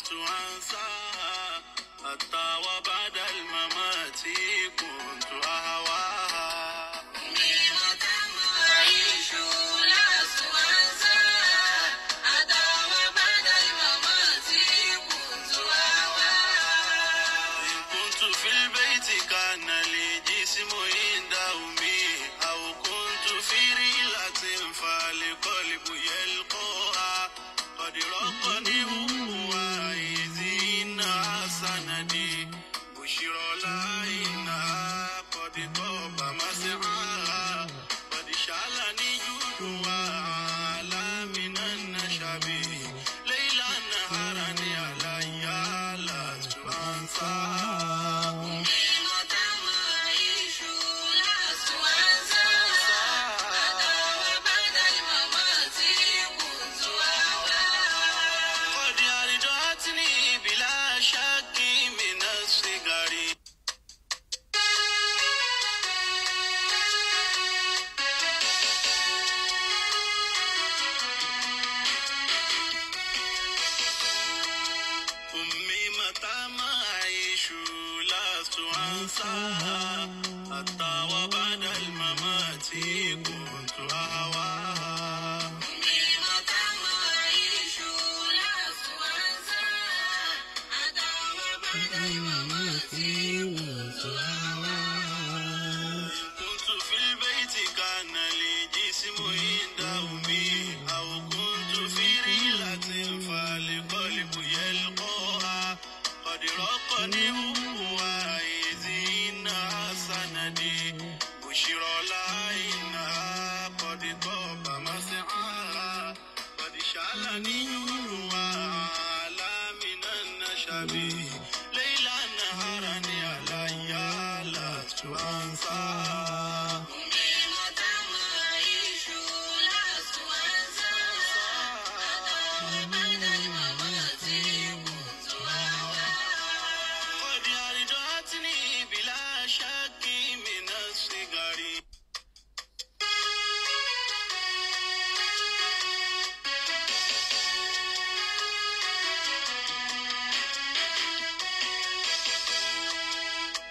لست أنساها حتى وبعد الممات كنت أهواها أميمة أعيش لست أنساها حتى وبعد الممات كنت أهواها إن كنت في البيت كان لي جسم عند أمي أو كنت في رحلة فالقلب يلقاها قد رقني وعيزين سندي بشر لها قد طاب مسعاها قد شعلني جودها على من النشب ليلا نهارا عليا لست أنساها أميمة أعيش لست أنساها حتى وبعد الممات كنت أهواها قد أرضعتني بلا شك من الصغر أمي متى ما أعيش لست أنساها حتى وبعد الممات كنت أهواها أمي متى ما أعيش لست أنساها حتى وبعد الممات كنت أهواها كنت في البيت كان لي جسم عند أمي أو كنت في رحلة فالقلب يلقاها قد رقني وعيزين سندي بشر لها إنها قد طاب مسعاها قد شعلني جودها على من النشب ليلا نهارا عليا لست أنساها أميمة أعيش لست أنساها حتى وبعد الممات كنت أهواها قد أرضعتني بلا شك من الصغر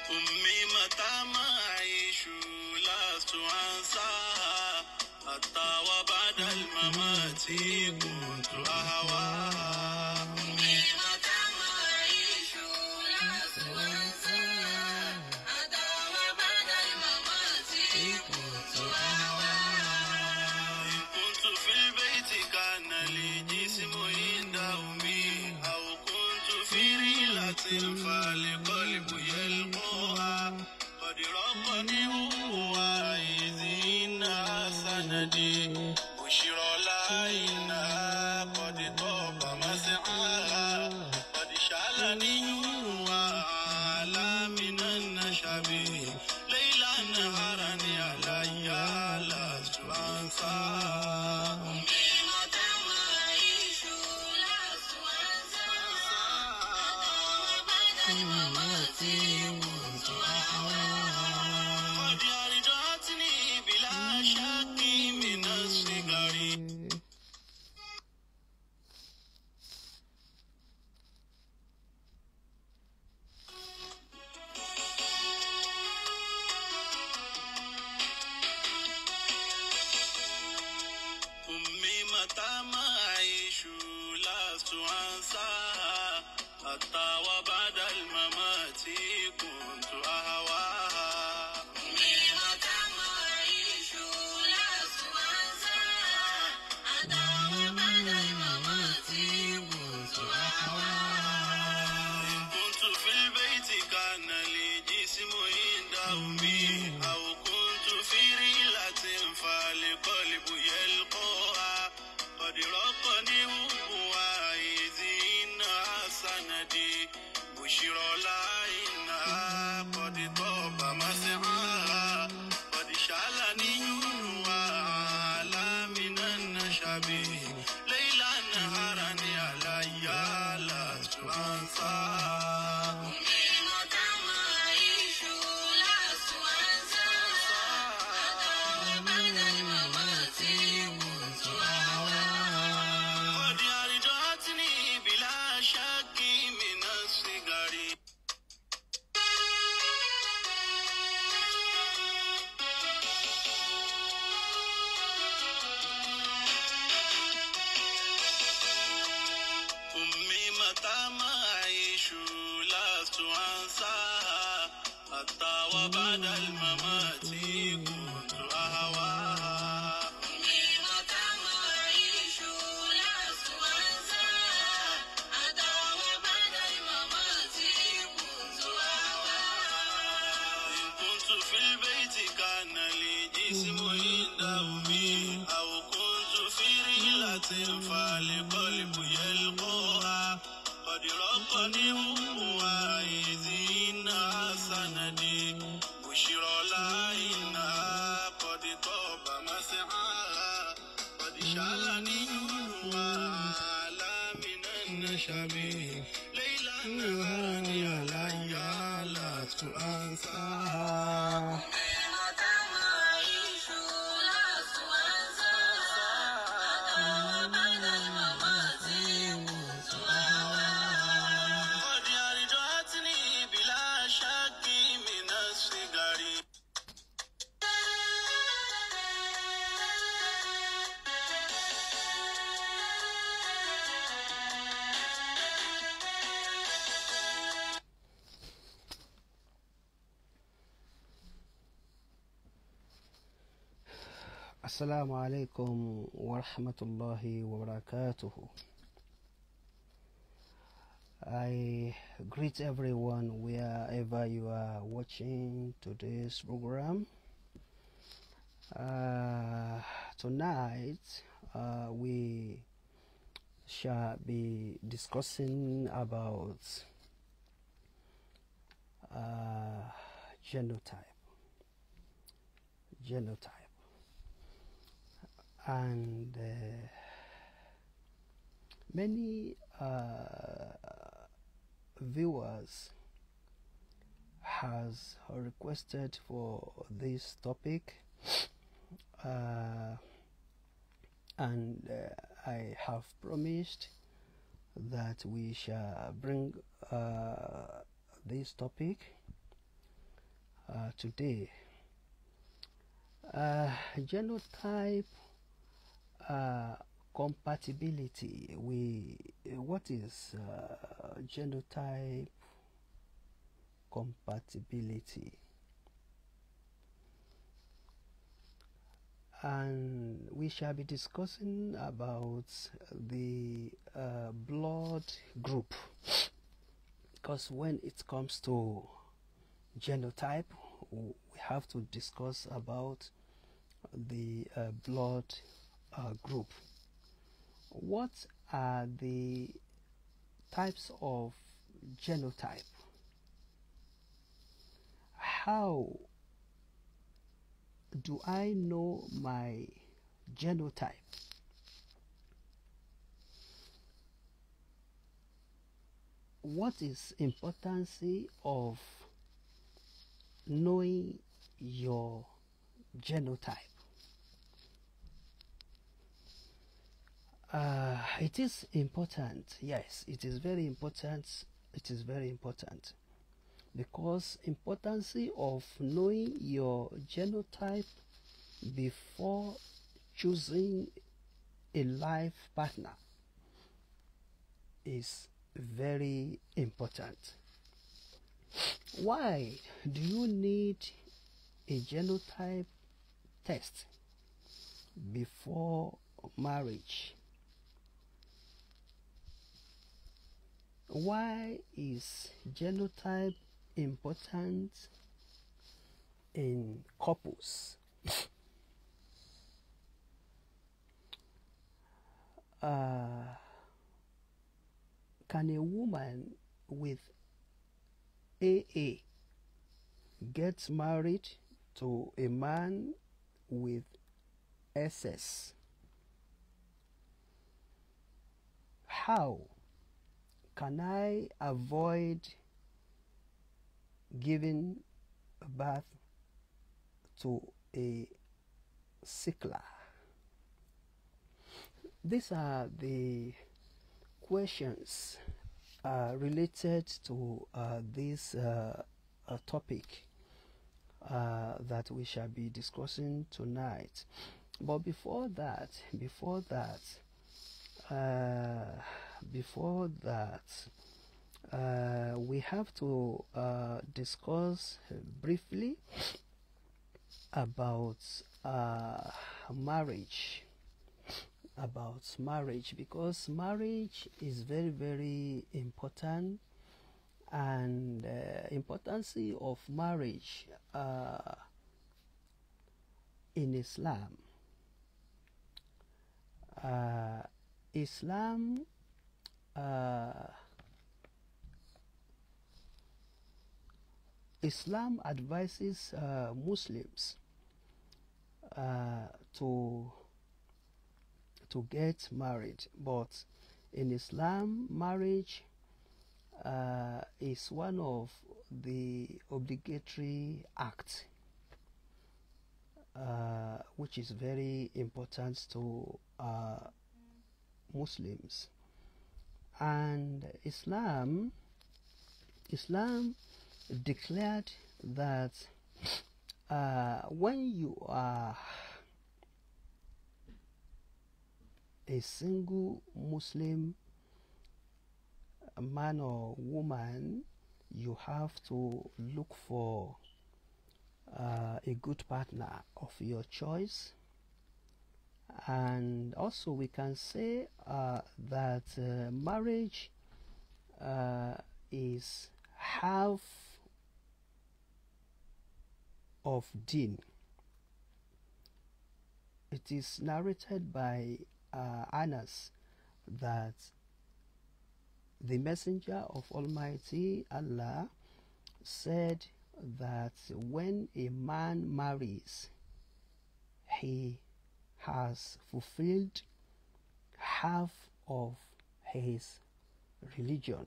أمي متى ما أعيش لست أنساها حتى وبعد الممات كنت أهواها أميمة أعيش لست أنساها حتى وبعد الممات كنت أهواها إن كنت في البيت كان لي جسم عند أمي أو كنت في رحلة فالقلب يلقاها قد رقني وعيزين سندي بشر لها إنها قد طاب مسعاها قد شعلني جودها على من النشب ليلا نهارا عليا لست أنساها أميمة أعيش لست أنساها حتى وبعد الممات كنت أهواها قد أرضعتني بلا شك من الصغر أمي متى ما أعيش لست أنساها حتى وبعد الممات كنت أهواها أميمة أعيش لست أنساها حتى وبعد الممات كنت أهواها إن كنت في البيت كان لي جسم عند أمي أو كنت في رحلة فالقلب يلقاها قد رقني وعيزين سندي بشر لها إنها قد طاب مسعاها قد شعلني جودها على من النشب ليلا نهارا عليا لست أنساها أميمة أعيش لست أنساها حتى وبعد الممات كنت أهواها قد أرضعتني بلا شك حتى وبعد الممات كنت أهواها أميمة أعيش لست أنسى حتى وبعد الممات كنت أهواها إن كنت في البيت كان لي جسم عند أمي أو كنت في رحلة فالقلب يلقاها قد رقني أمها إذ إنها سندي بشرى لها إنها قد طاب مسعاها قد شالني نورها على من النشب ليلا نهاري علي لست أنساها Assalamu alaikum wa rahmatullahi wa barakatuh. I greet everyone wherever you are watching today's program. Tonight we shall be discussing about genotype. And many viewers has requested for this topic, and I have promised that we shall bring this topic today. Genotype compatibility. What is genotype compatibility? And we shall be discussing about the blood group, because when it comes to genotype, we have to discuss about the blood group. What are the types of genotype? How do I know my genotype? What is importance of knowing your genotype? It is important. Yes, it is very important. It is very important, because importance of knowing your genotype before choosing a life partner is very important. Why do you need a genotype test before marriage? Why is genotype important in couples? Can a woman with AA get married to a man with SS? How can I avoid giving birth to a sickler? These are the questions related to this topic that we shall be discussing tonight. But before that, we have to discuss briefly about marriage because marriage is very, very important, and importance of marriage in Islam. Islam Islam advises Muslims to get married, but in Islam, marriage is one of the obligatory acts which is very important to Muslims. And Islam declared that when you are a single Muslim man or woman, you have to look for a good partner of your choice. And also we can say that marriage is half of deen. It is narrated by Anas that the Messenger of Almighty Allah said that when a man marries, he has fulfilled half of his religion.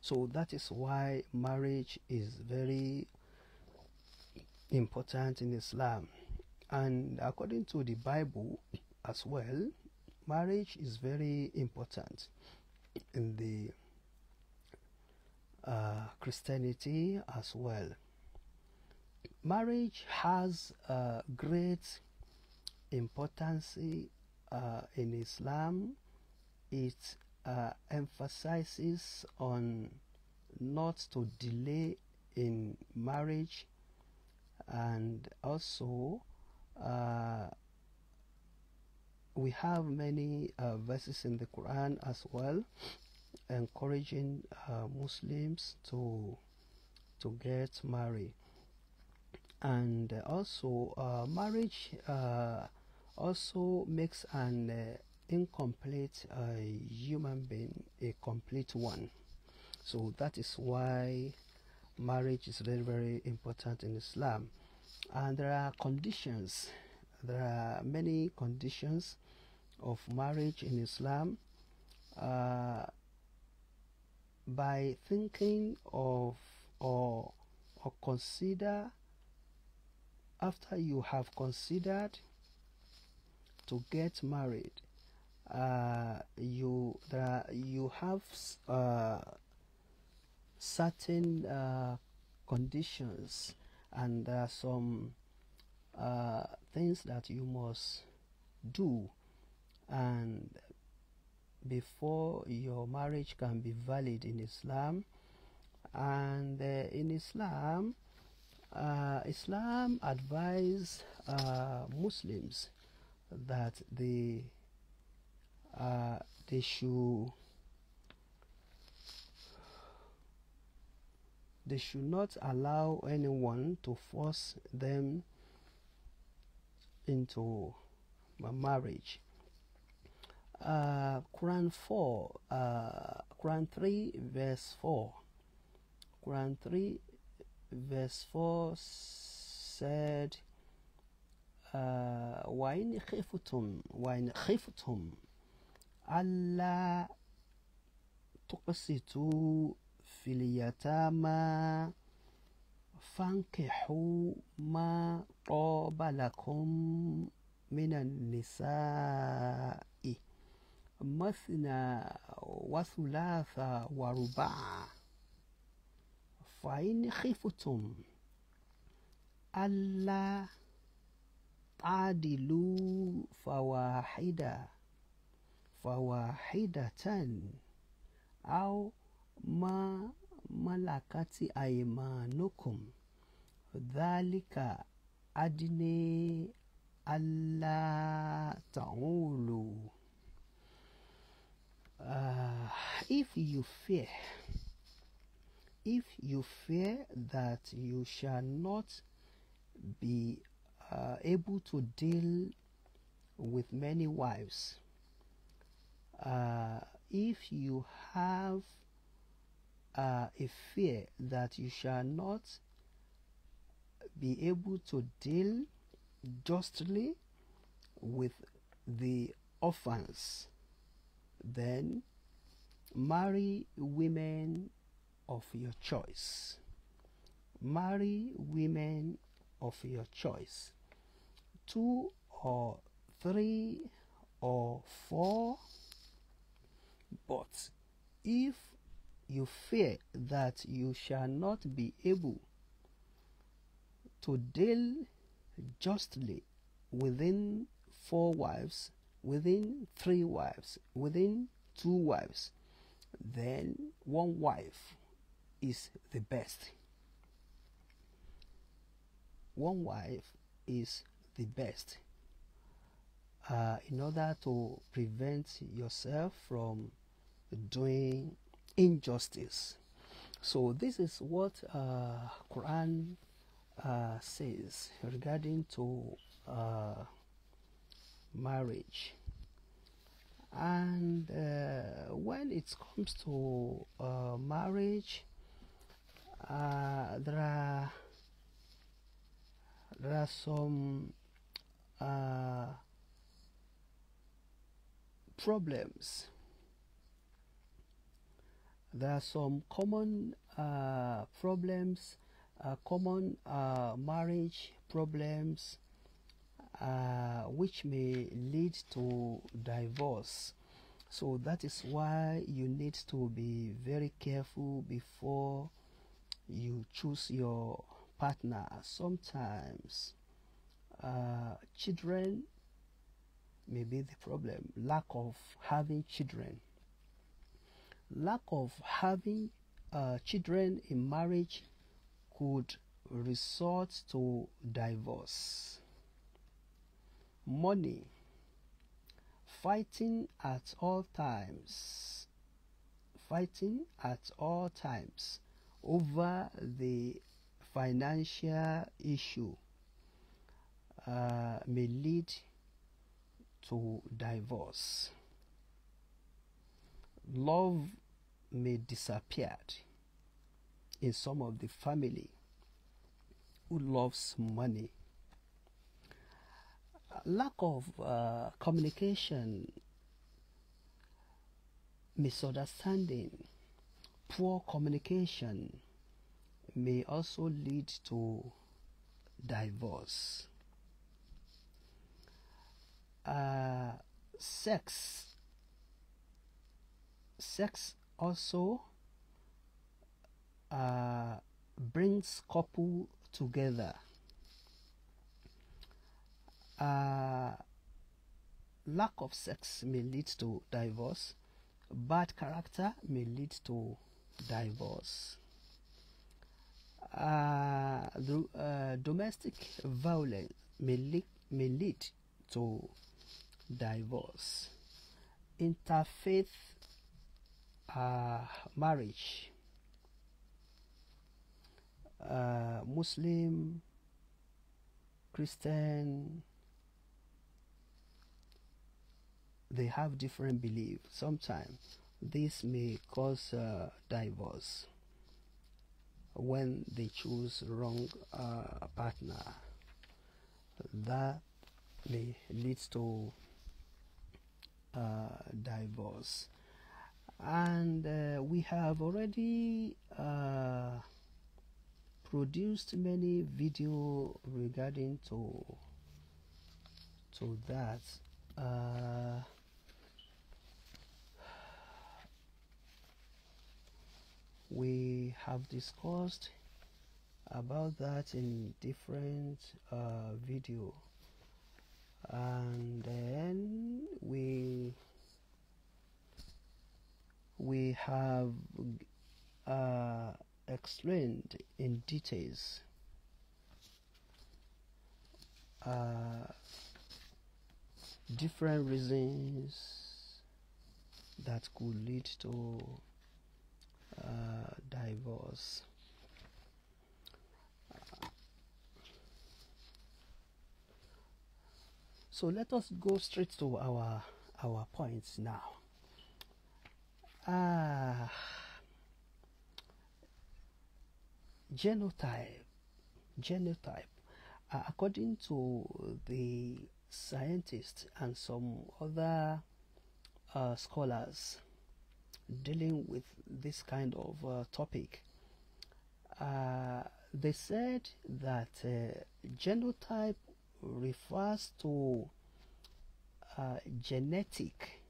So that is why marriage is very important in Islam. And according to the Bible as well, marriage is very important in the Christianity as well. Marriage has great importance in Islam. It emphasizes on not to delay in marriage, and also we have many verses in the Quran as well encouraging Muslims to get married. And also marriage also makes an incomplete human being a complete one. So that is why marriage is very, very important in Islam. And there are conditions, there are many conditions of marriage in Islam. By thinking of or consider, after you have considered to get married, you have certain conditions, and there are some things that you must do, and before your marriage can be valid in Islam. And in Islam, Islam advises Muslims that they should not allow anyone to force them into marriage. Quran 3 verse 4. Quran 3 verse 4 said, وَإِنْ خِفْتُمْ أَلَّا تُقْسِطُوا فِي الْيَتَامَى فَانكِحُوا مَا طَابَ لَكُم مِنَ النِّسَاءِ مثنى وثلاث ورباع فإن خفتم ألا تعدلوا فواحدة أو ma malakati aymanukum dhalika adni alla ta'ulu. If you fear that you shall not be able to deal with many wives, if you have a fear that you shall not be able to deal justly with the orphans, then marry women of your choice. Marry women of your choice. 2 or 3 or 4. But if you fear that you shall not be able to deal justly within 4 wives, within 3 wives, within 2 wives, then 1 wife is the best. 1 wife is the best, in order to prevent yourself from doing injustice. So this is what Quran says regarding to marriage. And when it comes to marriage, there are some problems. There are some common problems, common marriage problems, which may lead to divorce. So that is why you need to be very careful before you choose your partner. Sometimes children may be the problem. Lack of having children. Lack of having children in marriage could resort to divorce. Money. Fighting at all times. Fighting at all times over the financial issue may lead to divorce. Love may disappear in some of the family who loves money. Lack of communication, misunderstanding, poor communication may also lead to divorce. Sex also brings couple together. Lack of sex may lead to divorce. Bad character may lead to divorce. Domestic violence may lead to divorce. Interfaith marriage, Muslim, Christian, they have different beliefs. Sometimes this may cause divorce when they choose wrong partner. That may lead to divorce. And we have already produced many videos regarding to that. We have discussed about that in different video, and then we have explained in details different reasons that could lead to divorce. So let us go straight to our points now. Genotype. According to the scientists and some other scholars dealing with this kind of topic, they said that genotype refers to genetic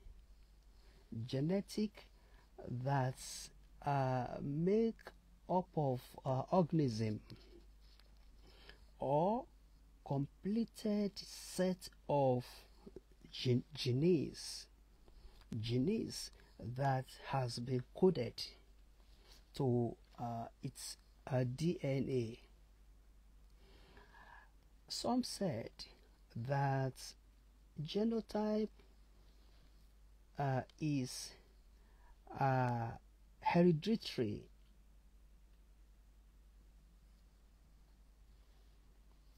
that's make up of organism or completed set of genes that has been coded to its DNA. Some said that genotype is hereditary.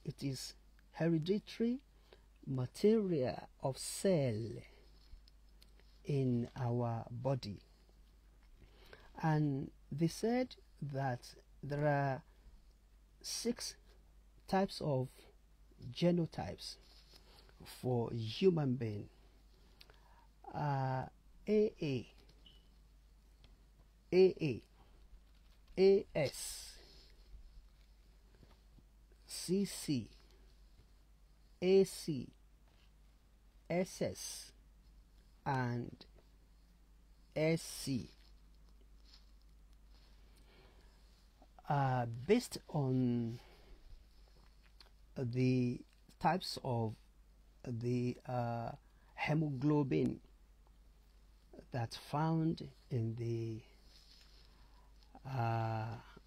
It is hereditary material of cell in our body. And they said that there are 6 types of genotypes for human being. AA, AS, CC, AC, SS, and SC. Based on the types of the hemoglobin that's found in the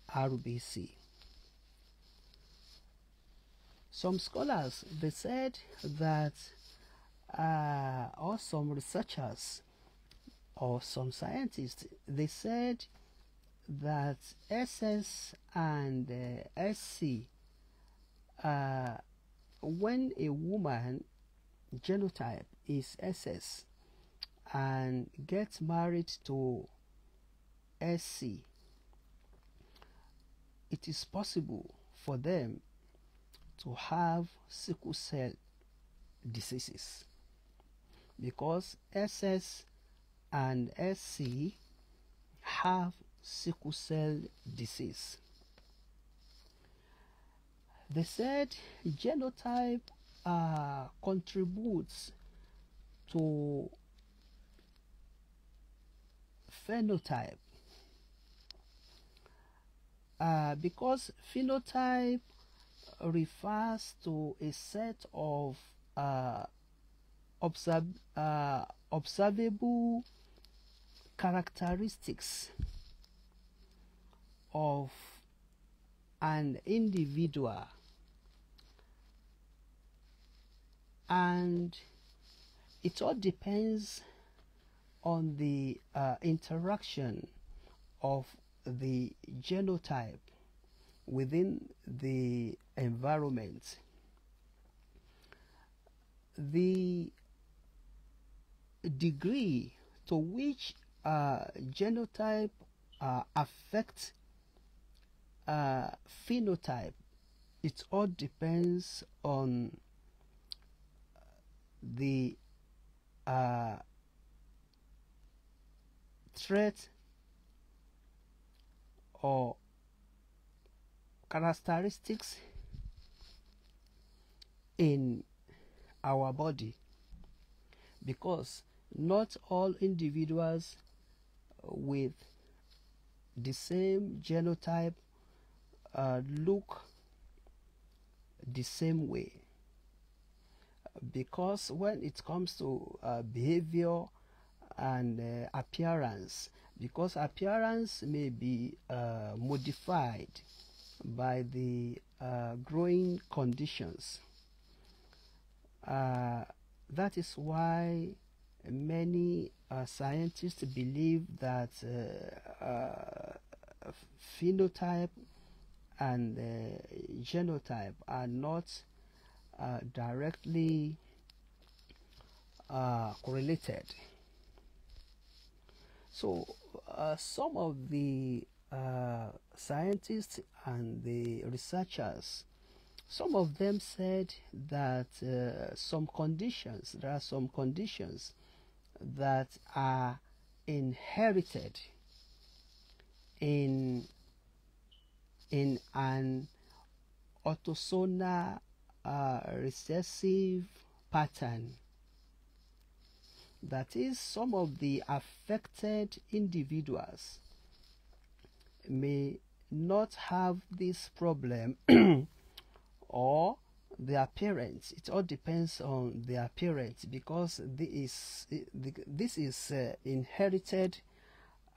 RBC. Some scholars, they said that or some researchers or some scientists, they said that SS and SC, when a woman genotype is SS and gets married to SC, it is possible for them to have sickle cell diseases because SS and SC have sickle cell disease. They said genotype contributes to phenotype because phenotype refers to a set of observable characteristics of an individual, and it all depends on the interaction of the genotype within the environment. The degree to which genotype affects phenotype, it all depends on the trait or characteristics in our body, because not all individuals with the same genotype look the same way, because when it comes to behavior and appearance, because appearance may be modified by the growing conditions. That is why many scientists believe that phenotype and genotype are not directly correlated. So some of the scientists and the researchers, some of them said that there are some conditions that are inherited in an autosomal recessive pattern. That is, some of the affected individuals may not have this problem or their parents. It all depends on their parents, because this is inherited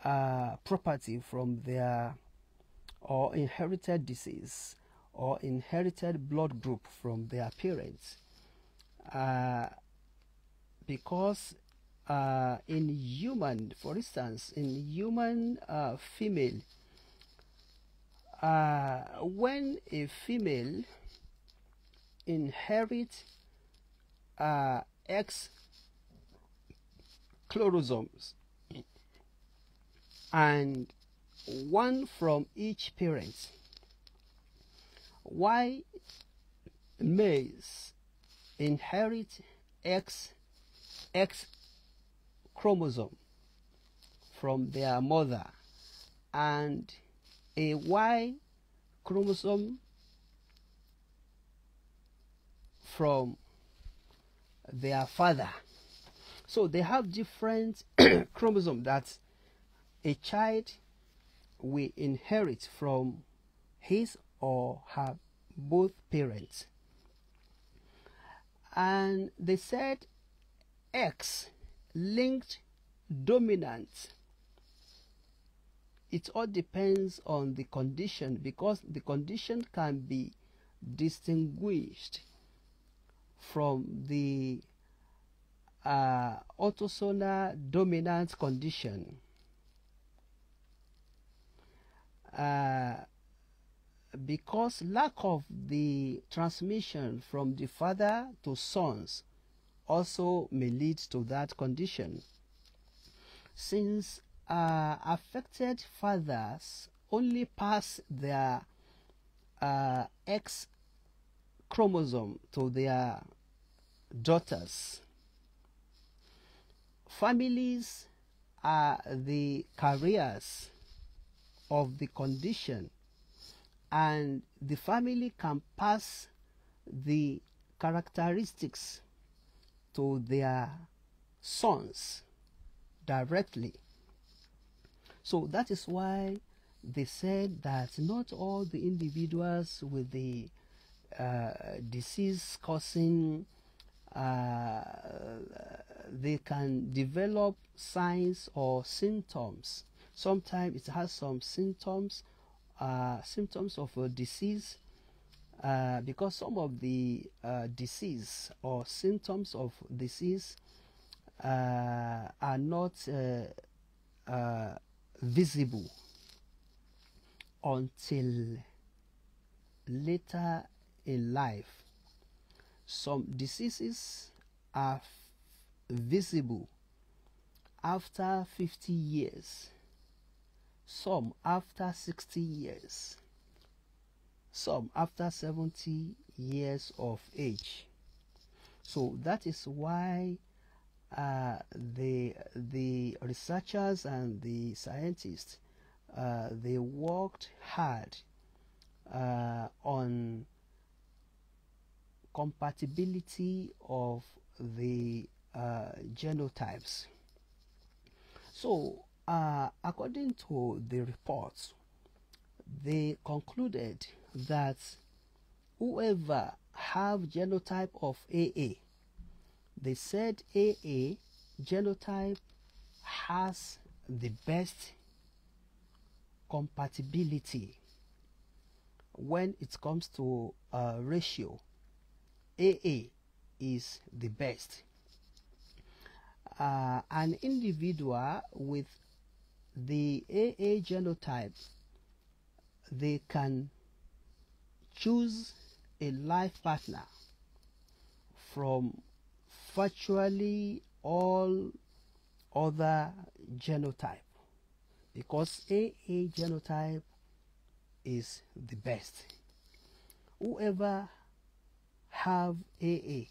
property from their, or inherited disease, or inherited blood group from their parents, because in human, for instance, in human female, when a female inherits X chromosomes, and one from each parent, Y males inherit X chromosome from their mother, and a Y chromosome from their father. So they have different chromosomes that a child will inherit from his or her both parents. And they said X-linked dominant, it all depends on the condition, because the condition can be distinguished from the autosomal dominant condition. Because lack of the transmission from the father to sons also may lead to that condition, since affected fathers only pass their X chromosome to their daughters. Families are the carriers of the condition, and the family can pass the characteristics to their sons directly. So that is why they said that not all the individuals with the disease causing, they can develop signs or symptoms. Sometimes it has some symptoms of a disease, because some of the disease or symptoms of disease are not visible until later in life. Some diseases are visible after 50 years, some after 60 years, some after 70 years of age. So that is why the researchers and the scientists, they worked hard on compatibility of the genotypes. So according to the reports, they concluded that whoever have genotype of AA, they said AA genotype has the best compatibility when it comes to ratio. AA is the best. An individual with the AA genotype, they can choose a life partner from virtually all other genotype, because AA genotype is the best. Whoever have AA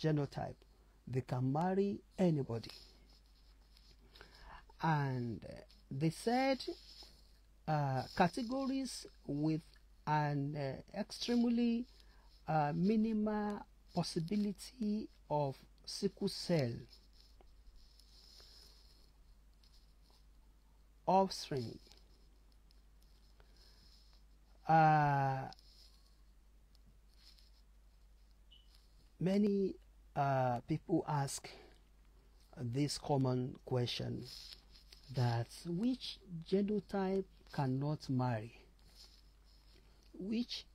genotype, they can marry anybody. And they said categories with an extremely minimal possibility of sickle cell offspring. Many people ask this common question, that which genotype cannot marry? Which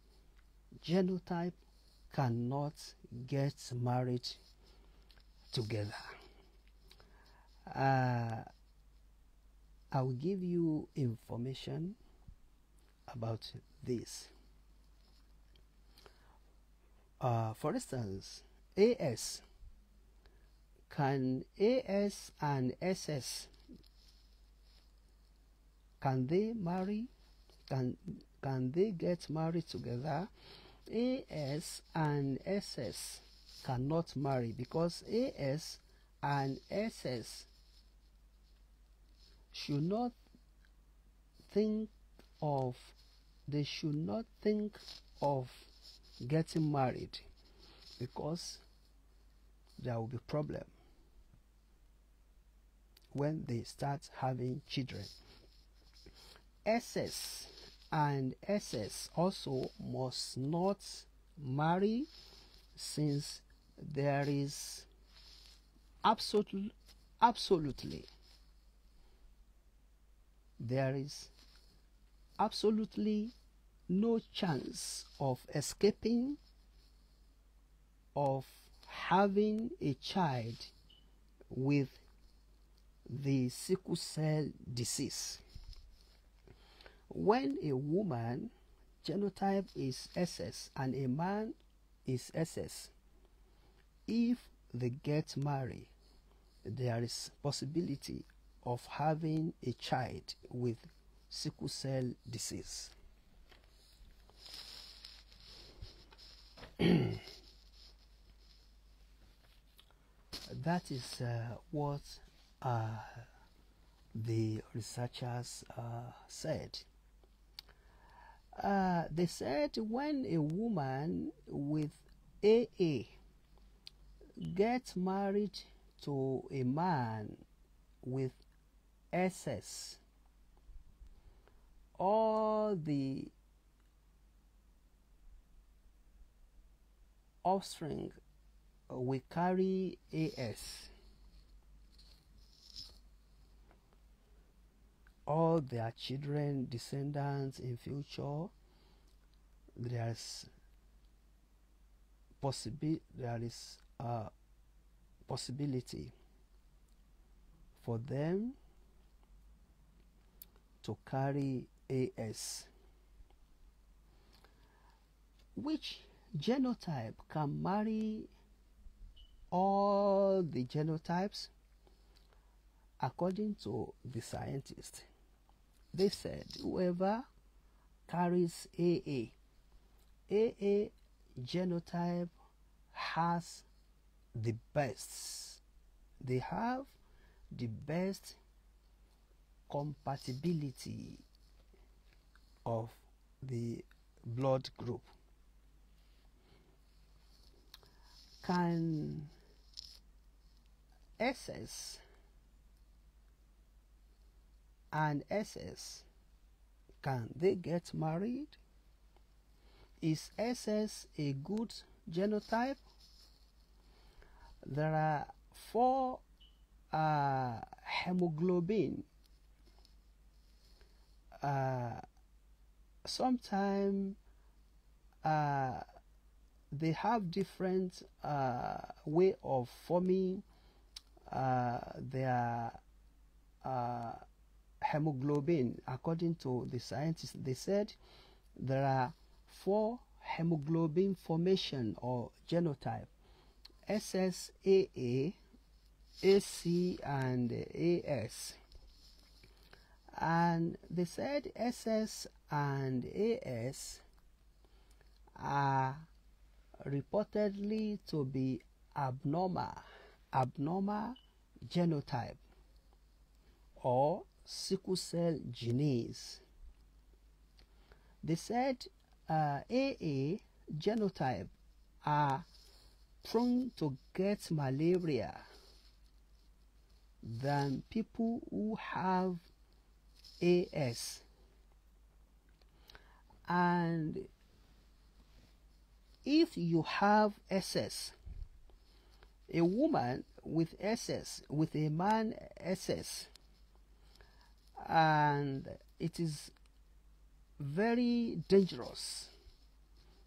genotype cannot get married together? I will give you information about this. For instance, AS. Can AS and SS, can they marry? Can they get married together? AS and SS cannot marry, because AS and SS should not think of getting married, because there will be problem when they start having children. SS and SS also must not marry, since there is absolutely no chance of escaping of having a child with the sickle cell disease. When a woman genotype is SS and a man is SS, if they get married, there is possibility of having a child with sickle cell disease. That is what the researchers said. They said when a woman with AA gets married to a man with SS, all the offspring will carry AS. All their children, descendants in future, there is possibility for them to carry AS. Which genotype can marry all the genotypes? According to the scientists, they said whoever carries AA genotype has the best. They have the best compatibility of the blood group. Can SS and SS, can they get married? Is SS a good genotype? There are 4 hemoglobin sometimes they have different way of forming their hemoglobin. According to the scientists, they said there are 4 hemoglobin formation or genotype: SSAA, AC, and AS. And they said SS and AS are reportedly to be abnormal genotype or sickle cell genes. They said AA genotype are prone to get malaria than people who have AS. And if you have SS, a woman with SS, with a man SS, and it is very dangerous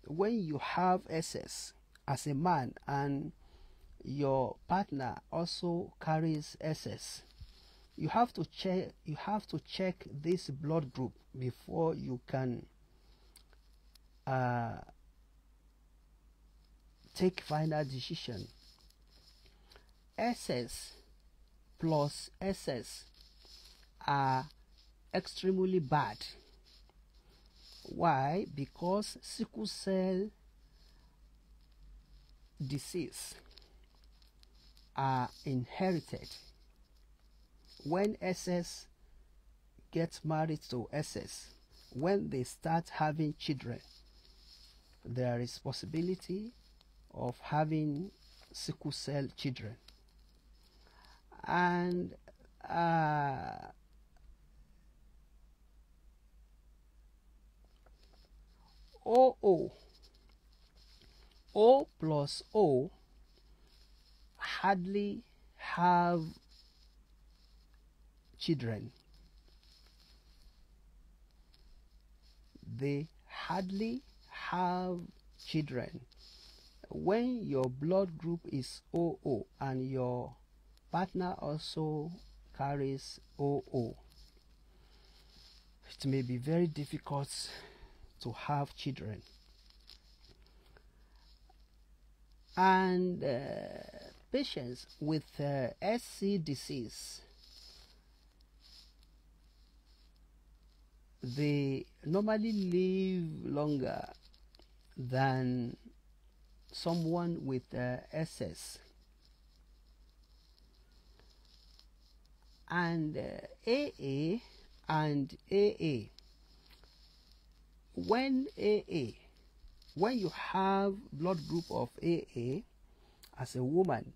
when you have SS as a man and your partner also carries SS. You have to check this blood group before you can take final decision. SS plus SS are extremely bad. Why? Because sickle cell disease are inherited. When SS gets married to SS, when they start having children, there is possibility of having sickle cell children. And O plus O hardly have children. They hardly have children. When your blood group is OO and your partner also carries OO, it may be very difficult to have children. And patients with SC disease, they normally live longer than someone with SS. And AA and AA, when you have blood group of AA as a woman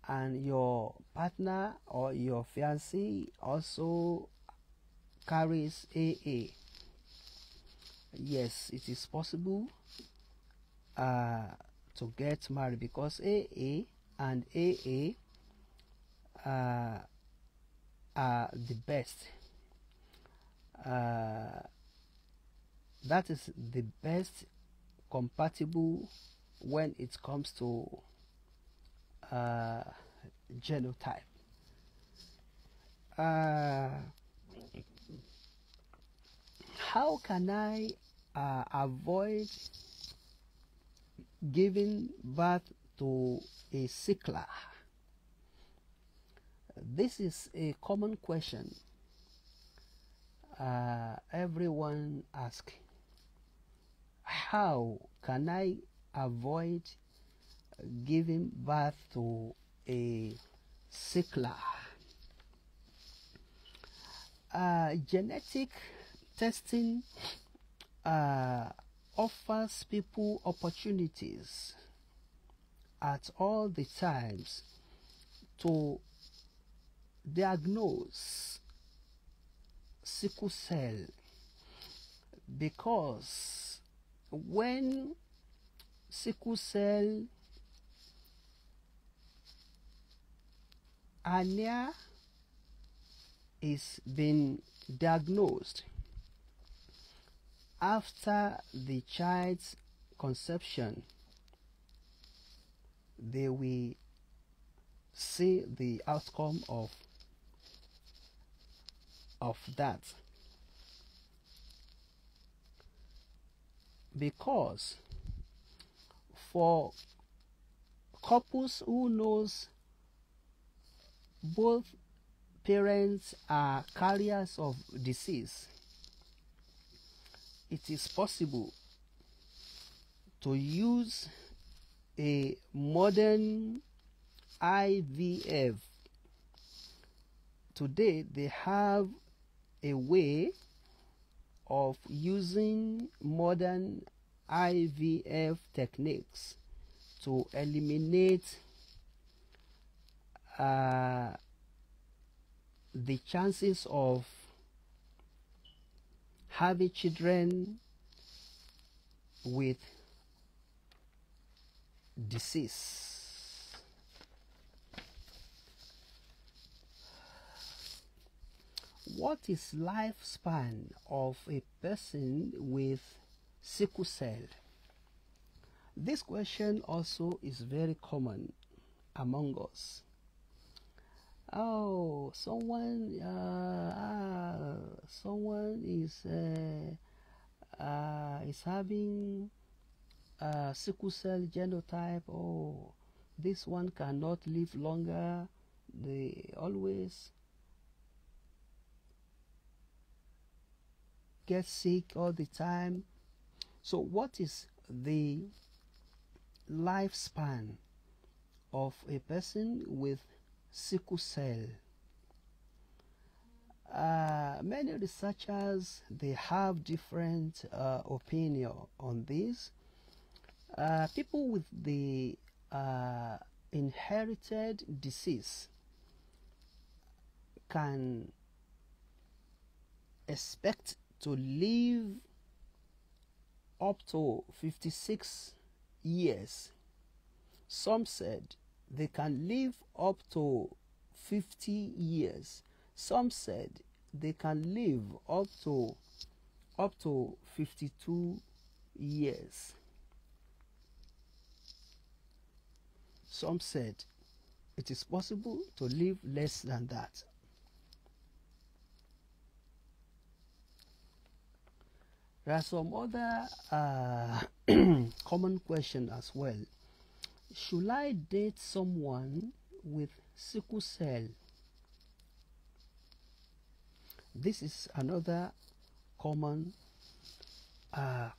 and your partner or your fiancé also carries AA, yes, it is possible to get married, because AA and AA are the best. That is the best compatible when it comes to genotype. How can I avoid giving birth to a sickler? This is a common question everyone asks. How can I avoid giving birth to a sickler? Genetic testing offers people opportunities at all the times to diagnose sickle cell, because when sickle cell anemia is being diagnosed, after the child's conception, they will see the outcome of that. Because for couples who knows both parents are carriers of disease, it is possible to use a modern IVF. Today they have a way of using modern IVF techniques to eliminate the chances of having children with disease. What is lifespan of a person with sickle cell? This question also is very common among us. Oh, someone is having sickle cell genotype. Oh, this one cannot live longer. They always get sick all the time. So what is the lifespan of a person with sickle cell? Many researchers, they have different opinion on this. People with the inherited disease can expect to live up to 56 years. Some said they can live up to 50 years. Some said they can live up to 52 years. Some said it is possible to live less than that. There are some other common questions as well. Should I date someone with sickle cell? This is another common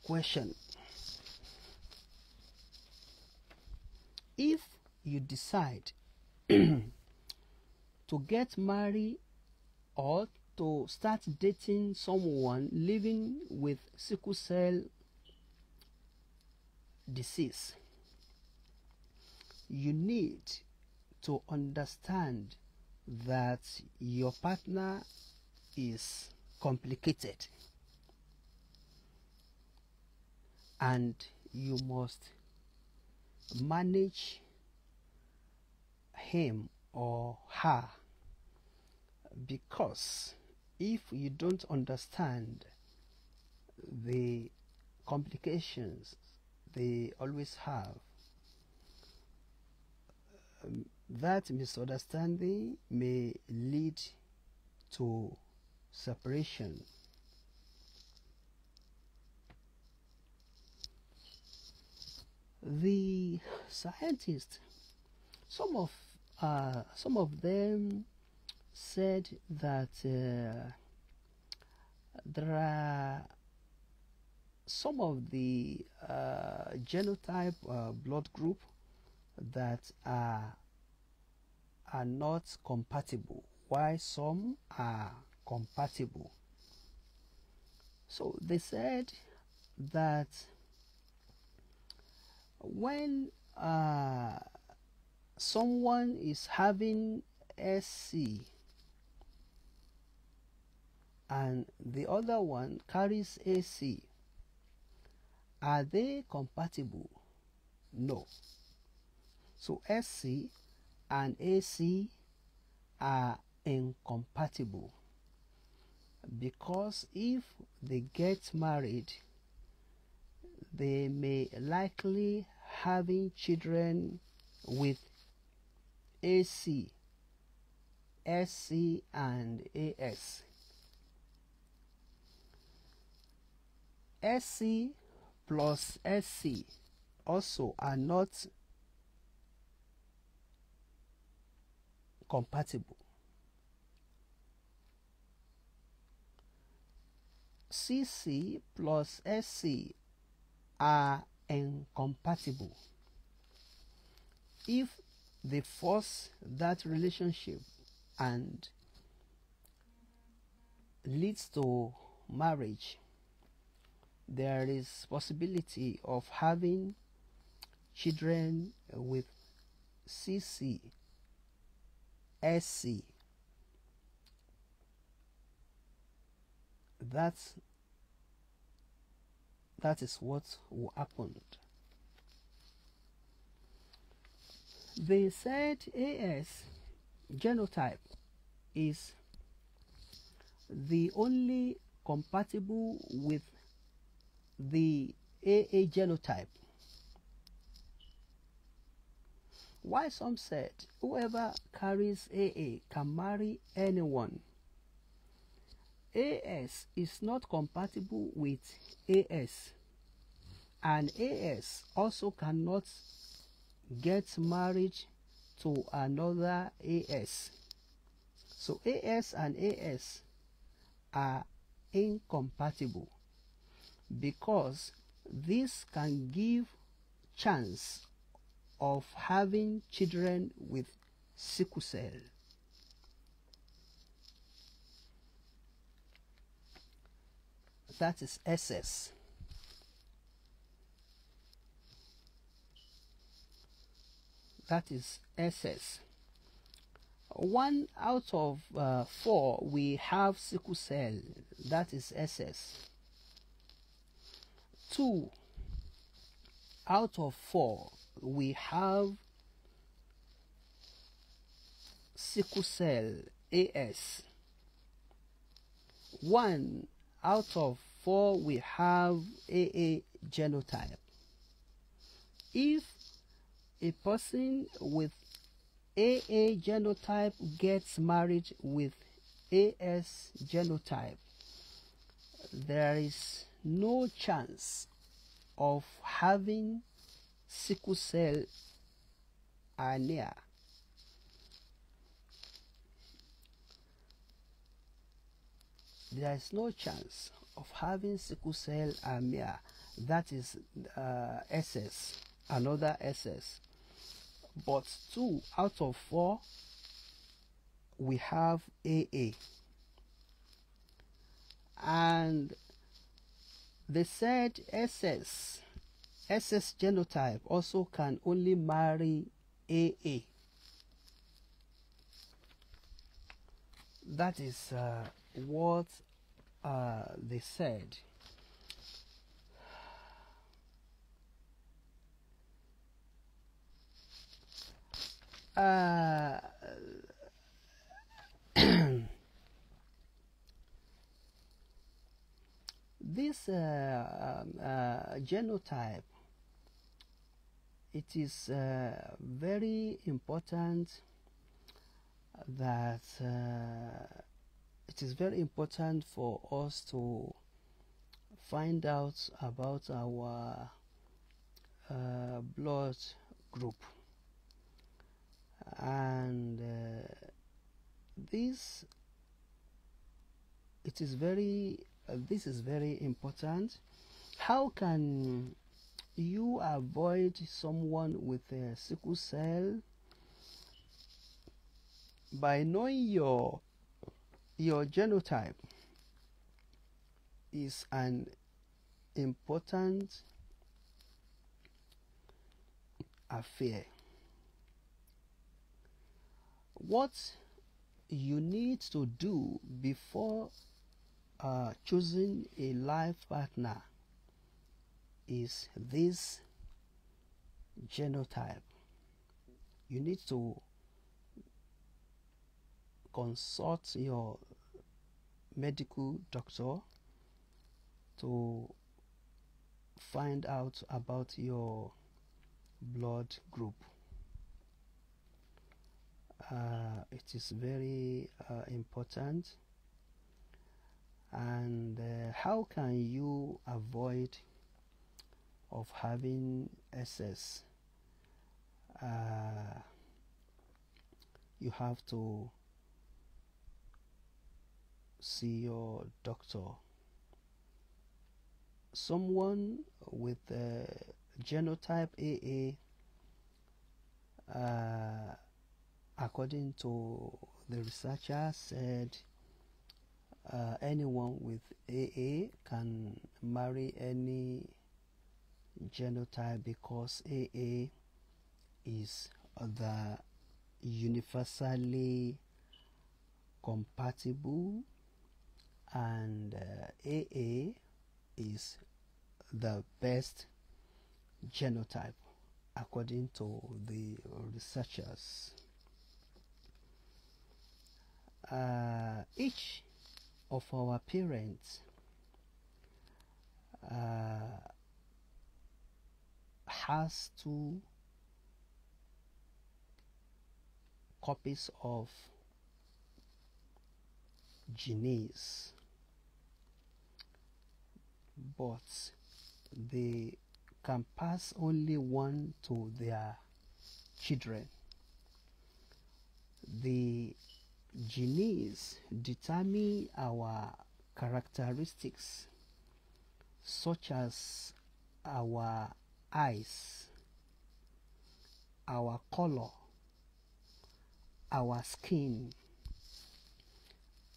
question. If you decide to get married or to start dating someone living with sickle cell disease, you need to understand that your partner is complicated and you must manage him or her, because if you don't understand the complications they always have, that misunderstanding may lead to separation. The scientists, some of them said that there are some of the genotype blood group that are not compatible, while some are compatible. So they said that when someone is having SC and the other one carries AC, are they compatible? No. So SC and AC are incompatible, because if they get married, they may likely having children with AC, SC, and AS. SC plus SC also are not compatible. CC plus SC are incompatible. If they force that relationship and leads to marriage, there is possibility of having children with CC, SC. That is what will happen. They said AS genotype is the only compatible with the AA genotype. While some said whoever carries AA can marry anyone, AS is not compatible with AS, and AS also cannot get married to another AS. So AS and AS are incompatible, because this can give chance of having children with sickle cell. That is SS. That is SS. 1 out of 4 we have sickle cell. That is SS. 2 out of 4 we have sickle cell AS. 1 out of 4 we have AA genotype. If a person with AA genotype gets married with AS genotype, there is no chance of having sickle cell anemia. There is no chance of having sickle cell anemia. That is SS, another SS. But 2 out of 4 we have AA. And they said SS genotype also can only marry AA. That is what they said. This genotype, it is very important that it is very important for us to find out about our blood group, and this is very important. How can you avoid someone with a sickle cell? By knowing your genotype is an important affair. What you need to do before choosing a life partner is this genotype. You need to consult your medical doctor to find out about your blood group. It is very important. And how can you avoid of having SS? You have to see your doctor. Someone with genotype AA, according to the researcher, said anyone with AA can marry any genotype because AA is the universally compatible, and AA is the best genotype according to the researchers. Each of our parents has 2 copies of genes, but they can pass only one to their children. The genes determine our characteristics, such as our eyes, our color, our skin,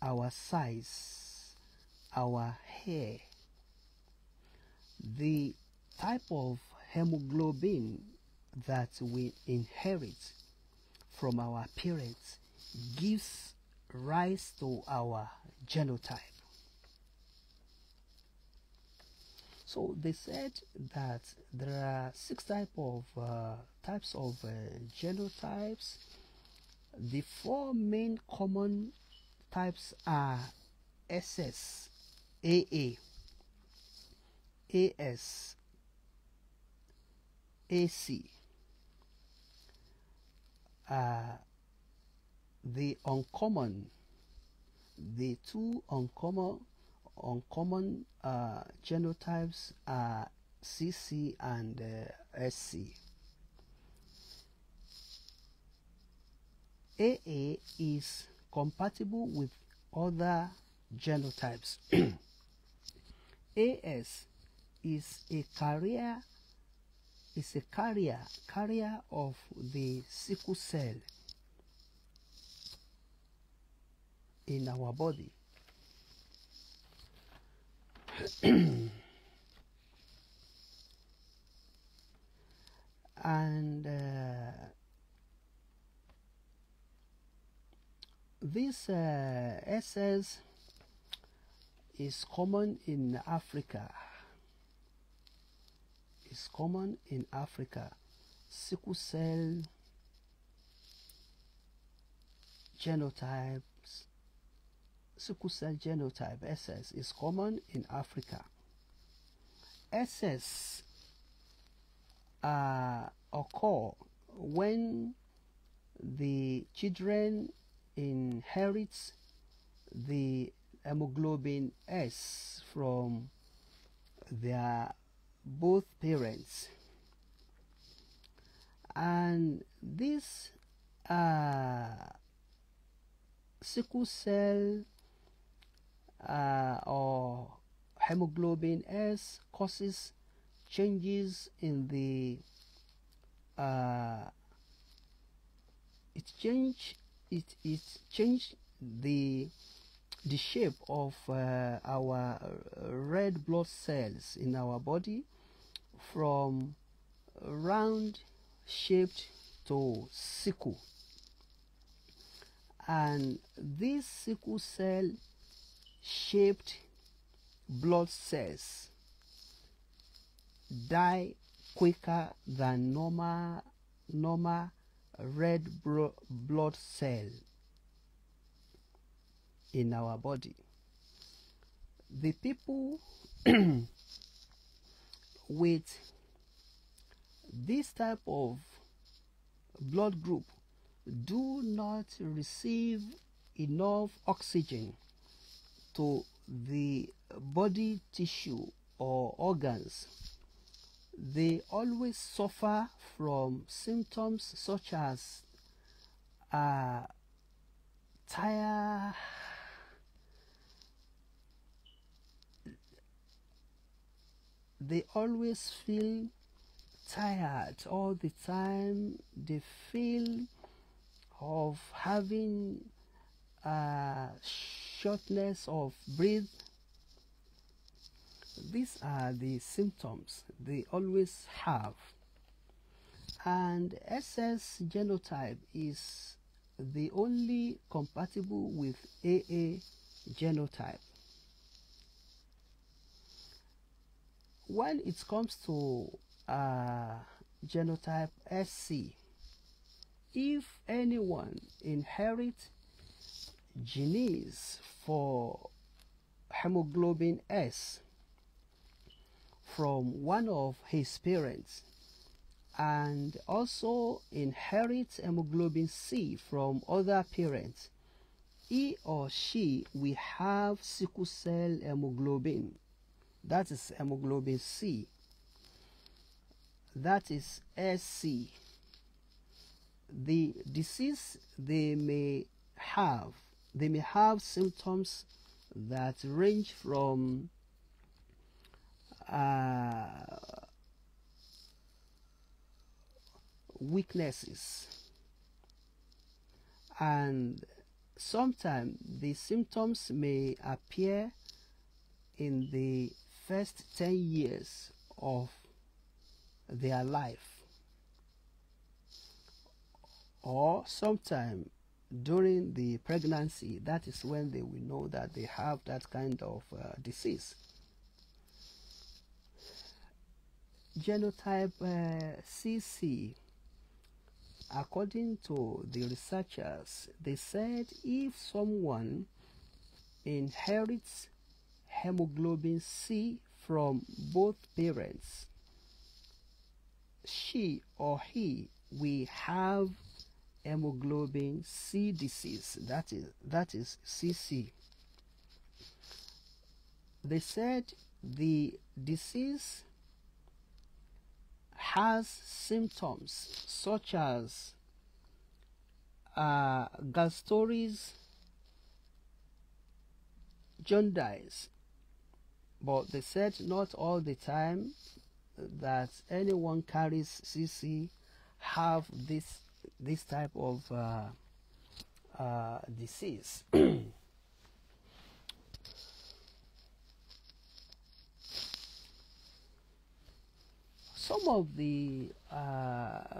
our size, our hair. The type of hemoglobin that we inherit from our parents gives rise to our genotype. So they said that there are 6 types of genotypes. The 4 main common types are SS, AA, AS, AC. The 2 uncommon genotypes are CC and SC. AA is compatible with other genotypes. AS is a carrier of the sickle cell in our body. And this SS is common in Africa. It's common in Africa. Sickle cell genotype SS is common in Africa. SS occur when the children inherit the hemoglobin S from their both parents, and this sickle cell or hemoglobin S causes changes in the it changed the shape of our red blood cells in our body from round shaped to sickle, and these sickle cell shaped blood cells die quicker than normal red blood cell in our body. The people with this type of blood group do not receive enough oxygen to the body tissue or organs, they always suffer from symptoms such as they always feel tired all the time. They feel of having shortness of breath. These are the symptoms they always have. And SS genotype is the only compatible with AA genotype. When it comes to genotype SC, if anyone inherits genes for hemoglobin S from one of his parents and also inherits hemoglobin C from other parents, he or she will have sickle cell hemoglobin. That is hemoglobin C. That is SC. The disease they may have symptoms that range from weaknesses, and sometimes the symptoms may appear in the first 10 years of their life, or sometime during the pregnancy. That is when they will know that they have that kind of disease. Genotype CC, according to the researchers, they said if someone inherits hemoglobin C from both parents, she or he will have hemoglobin C disease. That is CC. They said the disease has symptoms such as gallstones, jaundice, but they said not all the time that anyone carries CC have this type of disease. Some of the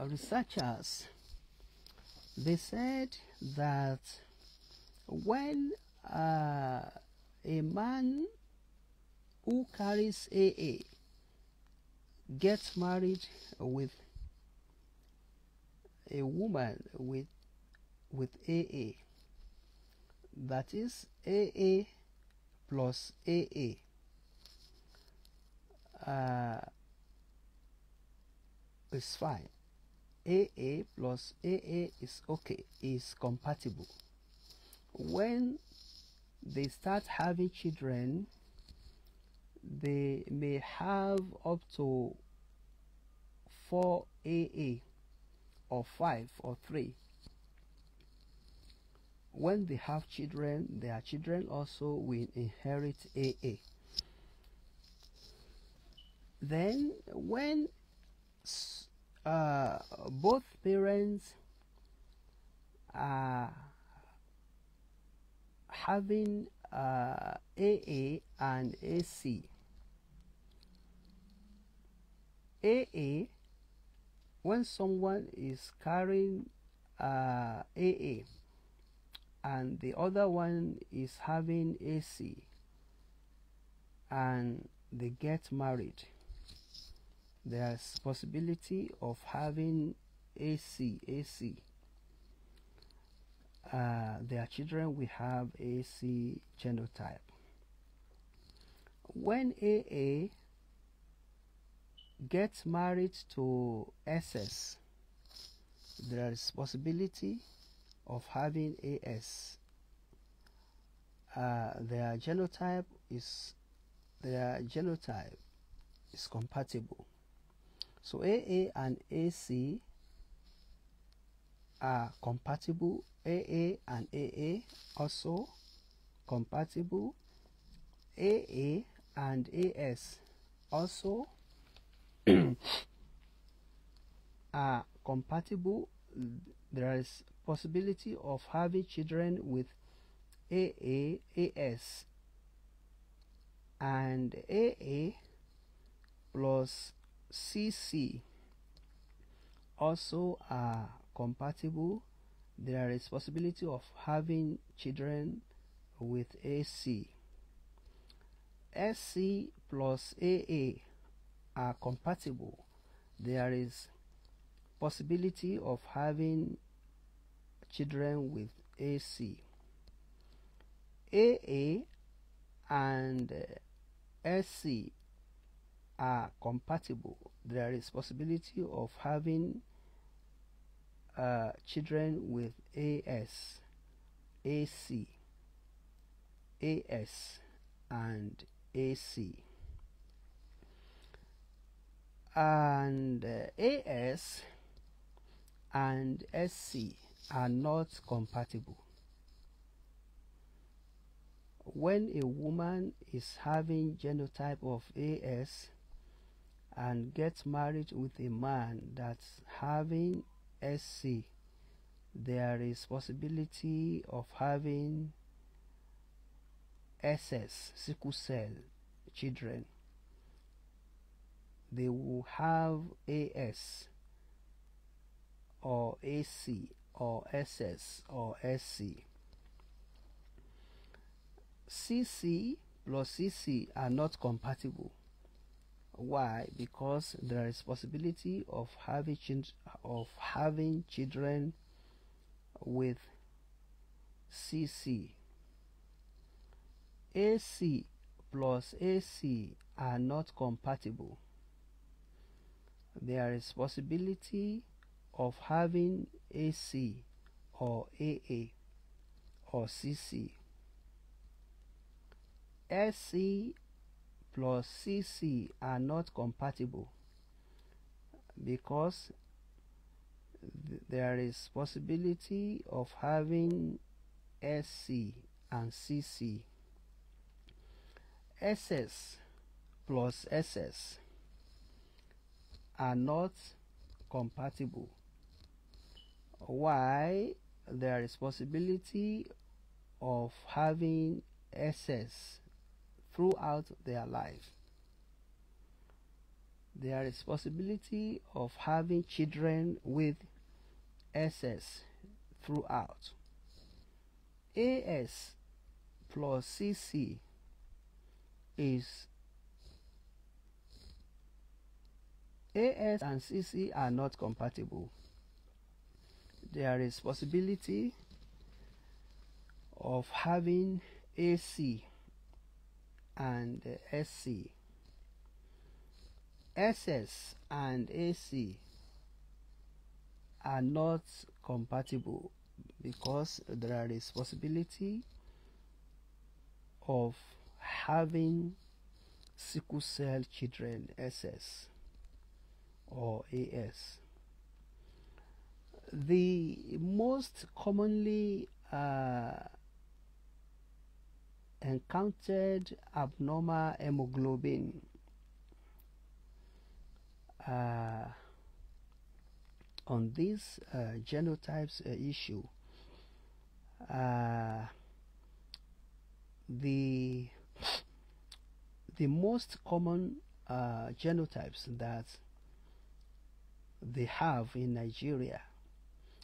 researchers, they said that when a man who carries AA gets married with a woman with AA, that is AA plus AA, is fine. AA plus AA is okay, is compatible. When they start having children, they may have up to 4 AA or 5 or 3. When they have children, their children also will inherit AA. Then when both parents are having AA and AC, AA, when someone is carrying AA and the other one is having AC and they get married, there's possibility of having AC. Their children will have AC genotype. When AA get married to SS, there is possibility of having AS. Their genotype is compatible. So AA and AC are compatible. AA and AA also compatible. AA and AS also are compatible. There is possibility of having children with AA, AS, and AA plus CC also are compatible. There is possibility of having children with AC. SC plus AA are compatible. There is possibility of having children with AC. AA and SC are compatible. There is possibility of having children with AS, AC, AS, and AC. And AS and SC are not compatible. When a woman is having genotype of AS and gets married with a man that's having SC, there is possibility of having SS, sickle cell children. They will have AS or AC or SS or SC. CC plus CC are not compatible. Why? Because there is possibility of having children with CC. AC plus AC are not compatible. There is possibility of having AC or AA or CC. SC plus CC are not compatible because there is possibility of having SC and CC. SS plus SS are not compatible. Why? There is possibility of having SS throughout their life. There is possibility of having children with SS throughout. AS plus CC is AS and CC are not compatible. There is possibility of having AC and SC. SS and AC are not compatible because there is possibility of having sickle cell children, SS or AS. The most commonly encountered abnormal hemoglobin on this genotypes issue, the most common genotypes that they have in Nigeria,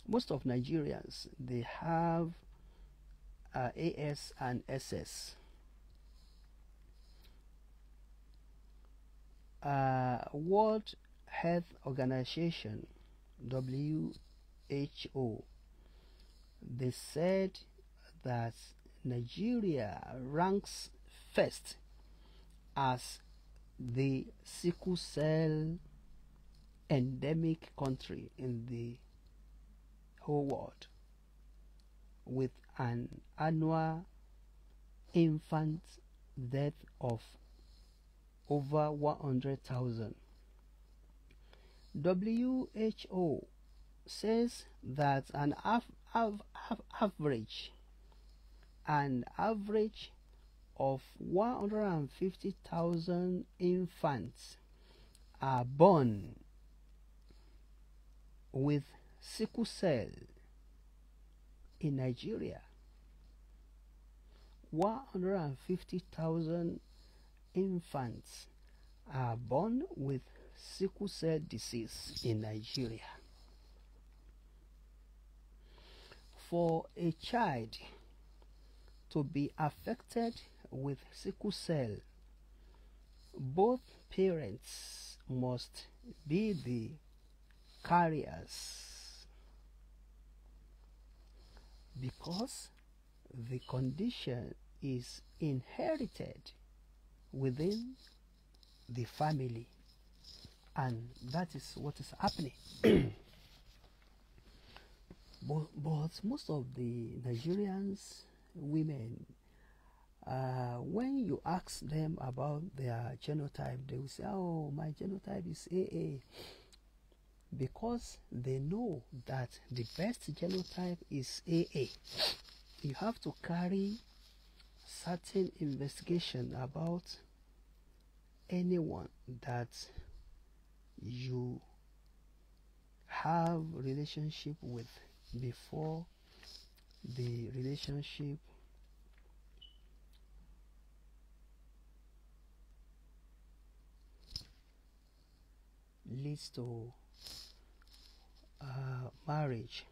most of Nigerians, they have AS and SS. World Health Organization, WHO, they said that Nigeria ranks first as the sickle cell endemic country in the whole world, with an annual infant death of over 100,000. WHO says that an average of 150,000 infants are born with sickle cell in Nigeria. 150,000 infants are born with sickle cell disease in Nigeria. For a child to be affected with sickle cell, both parents must be the carriers, because the condition is inherited within the family, and that is what is happening. But most of the Nigerians women, when you ask them about their genotype, they will say, oh, my genotype is AA, because they know that the best genotype is AA. You have to carry certain investigation about anyone that you have relationship with before the relationship leads to marriage.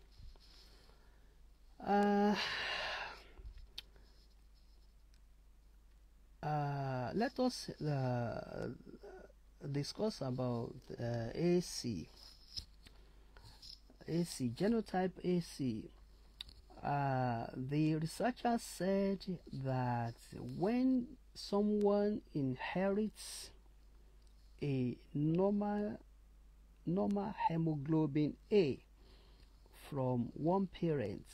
Let us discuss about AC genotype AC. The researchers said that when someone inherits a normal hemoglobin A from one parent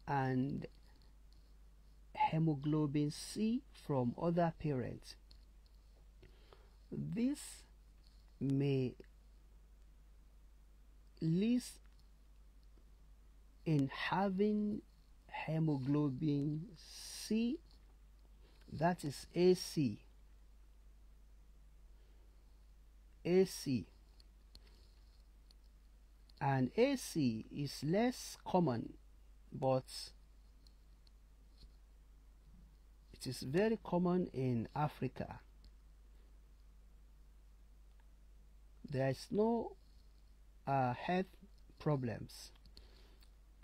and hemoglobin C from other parents, this may lead in having hemoglobin C, that is AC, and AC is less common, but it is very common in Africa. There is no health problems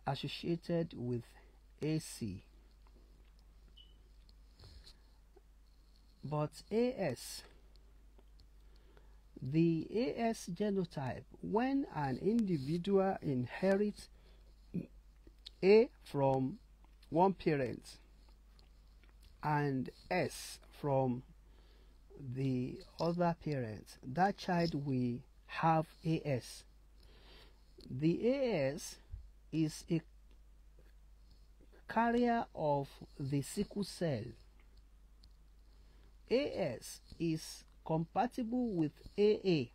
associated with AC, but AS, the AS genotype, when an individual inherits A from one parent and S from the other parent, that child will have AS. The AS is a carrier of the sickle cell. AS is compatible with AA.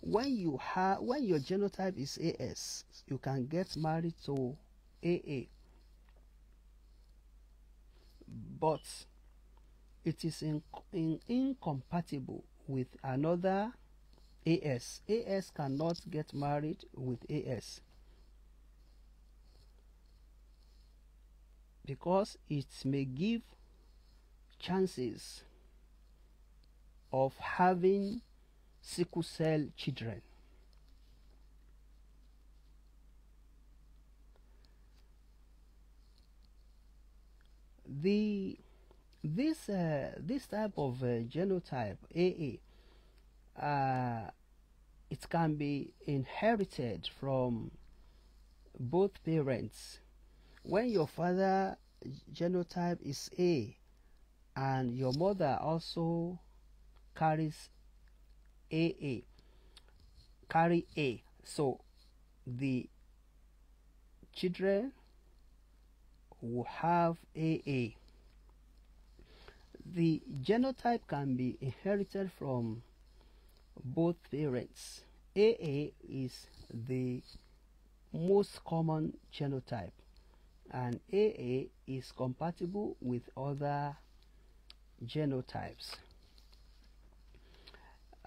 When your genotype is AS, you can get married to AA, but it is incompatible with another AS. AS cannot get married with AS because it may give chances of having sickle cell children. This type of genotype AA, it can be inherited from both parents. When your father genotype is A and your mother also carries AA, carry A. So the children will have AA. The genotype can be inherited from both parents. AA is the most common genotype, and AA is compatible with other genotypes.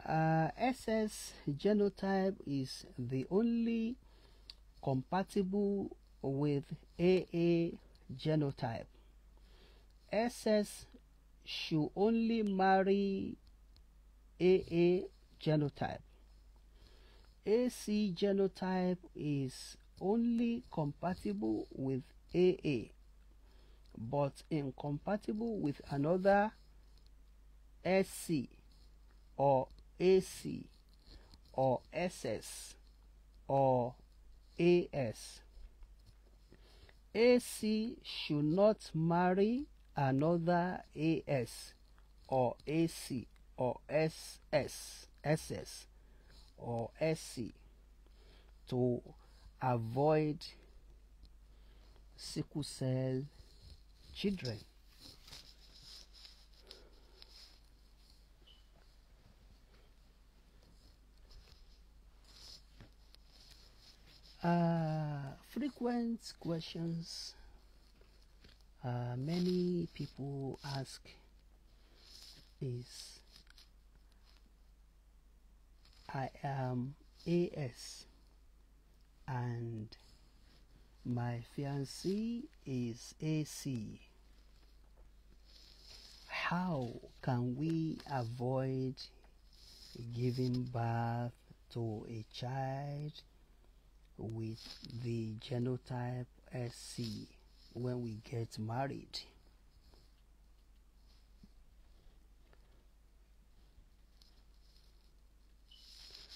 SS genotype is the only compatible with AA genotype. SS should only marry AA genotype. AC genotype is only compatible with AA, but incompatible with another SC or AC or SS or AS. AC should not marry another AS or AC or SS or SC to avoid sickle cell children. Frequent questions many people ask is, I am AS and my fiancé is AC. How can we avoid giving birth to a child with the genotype SC when we get married?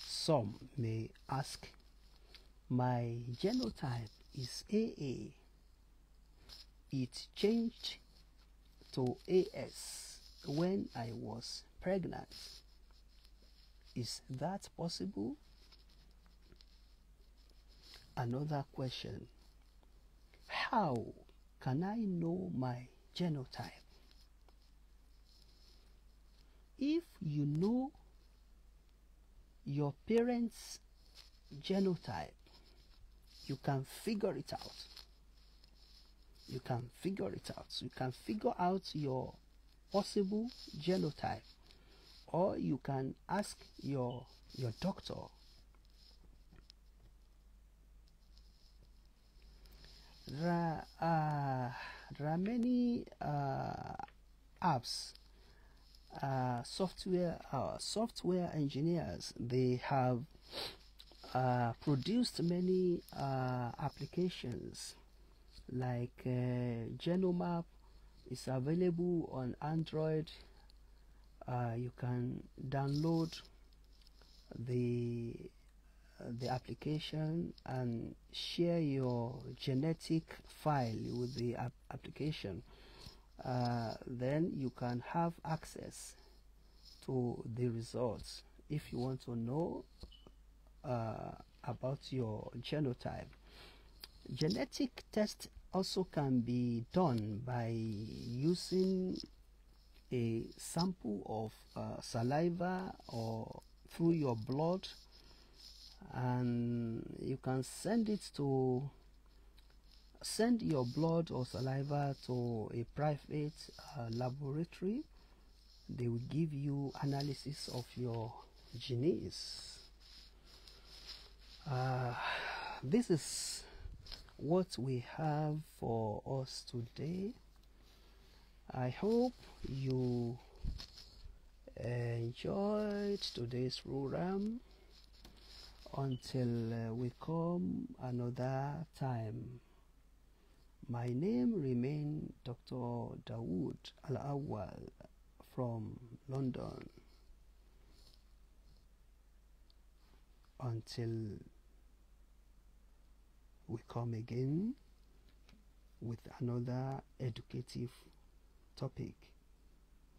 Some may ask, my genotype is AA. It changed to AS when I was pregnant. Is that possible? Another question, how can I know my genotype? If you know your parents' genotype, you can figure it out. You can figure it out. You can figure out your possible genotype, or you can ask your doctor. There are many apps, software engineers. They have produced many applications like Genotype is available on Android. You can download the application and share your genetic file with the application. Then you can have access to the results if you want to know about your genotype. Genetic test also can be done by using a sample of saliva or through your blood, and you can send your blood or saliva to a private laboratory. They will give you analysis of your genes. This is what we have for us today. I hope you enjoyed today's program. Until we come another time, my name remains Dr. Daud Awwal from London. Until we come again with another educative topic.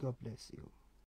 God bless you.